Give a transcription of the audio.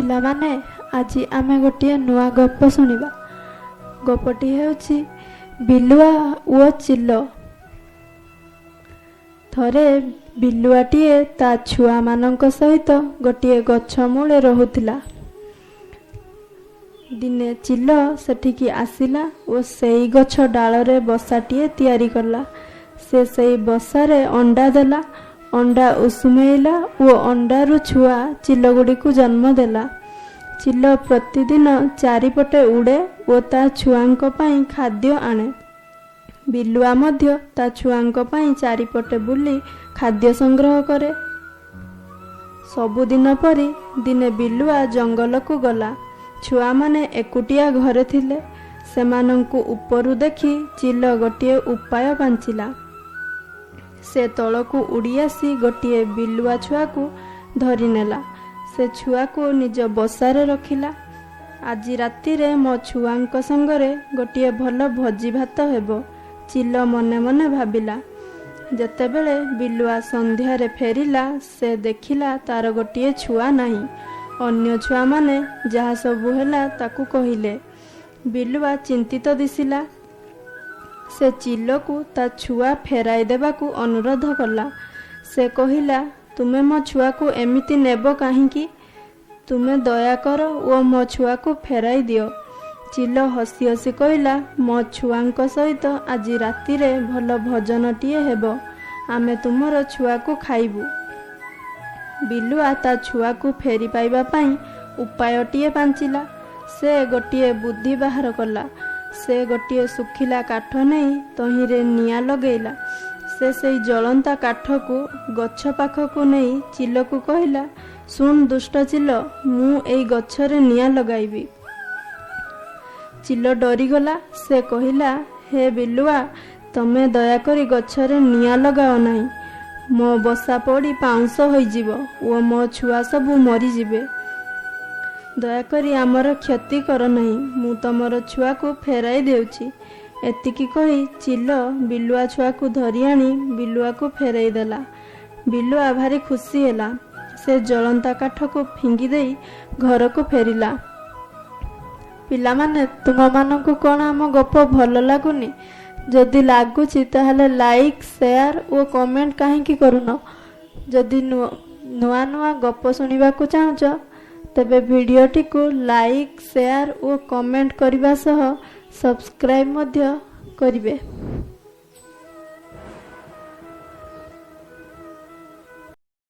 पिलामाने आजी आमे गोटे नुआ गप शुणा। गपटी हेउछि बिलुआ ओ चिल्ल। थरे बिलुआटीए ता छुआ मानक सहित गोटे गछ मूले रहुथिला। दिने चिल्ल सेठिकी आसिला और सेई गछ डालरे बसाटीए तैयारी कला। से सेई बसारे अंडा देला। अंडा उषुमेला और अंडारू छुआ चिल्ल गुड़ी को जन्म देला। चिल्ल प्रतिदिन चारिपटे उड़े और ता छुआंक पई खाद्य आणे। बिलुआ मध्य ता छुआंक पई चारिपटे बुली खाद्य संग्रह करे। सबुदिन परी दिने बिलुआ जंगल को गला। छुआ माने एकुटिया घरे थिले। सेमानंकु उपरु देखि चिल्ल गोटिए उपाय पांचिला। से तलकु उड़ी आसी गोटिए बिलुआ छुआ को धरी नेला। से छुआ को निज बसारे रखिला। आजी राति रे मो छुआंक संगरे गोटिए भल भोजी भात हेबो चिल्ल मने मने भाबिला। जेतेबेले बिलुआ संध्यारे फेरिला से देखिला तार गोटिए छुआ नाही। अन्य छुआ माने जहा सबु हेला ताकू कहिले। बिलुआ चिंतित दिसिला। से चिल्ल को ता छुआ फेराई देबा को अनुरोध कला। से कहिला तुमे मो छुआ को एमिति नेबो काहींकी? तुमे दया कर ओ मो छुआ को फेराई दियो। चिल्ल हसी हसी कहिला मो छुआंक सहित आज राति रे भल भोजनटीए हेबो। आमे तुमर छुआ को खाइबू। बिलुआ ता छुआ को फेरी पाइबा पाई उपायटीए पांचिला। से गोटिए बुद्धि बाहर कला। से गोटिए सुखिला काठ नहीं तहिरे निया लगेला। से जलंता काठ को गछ पाख को नहीं चिल्ल को कहिला सुन दुष्ट चिल्ल मु एई गछरे निया लगाइबी। चिल्ल डरीगला। से कहिला हे बिलुआ तमे दयाकरी गछरे निया लगाओ नहीं। मो बसा पड़ी पाउंस होइजिबो ओ मो छुआ सबु मरी जिबे। दयाकरी आमर क्षति कर नहीं। मु तमर छुआ को फेराई देउछि। एतिकी कही चिल्ल बिलुआ छुआ को धरी आनी बिलुआ को फेराई देला। बिलुआ भारी खुशी हैला। से जलंता काठ को फिंगी देई घर को फेरिला। पिला माने तुम मानकु कोन आम गप भल लागुनी? जदि लागुछि ताहले लाइक शेयर और कमेंट काहेकि करूनो? जदि नुआ नुआ गप सुनिबा को चाहछ तबे वीडियोटी को लाइक शेयर और कमेंट करबा सह सब्सक्राइब मध्य करिवे।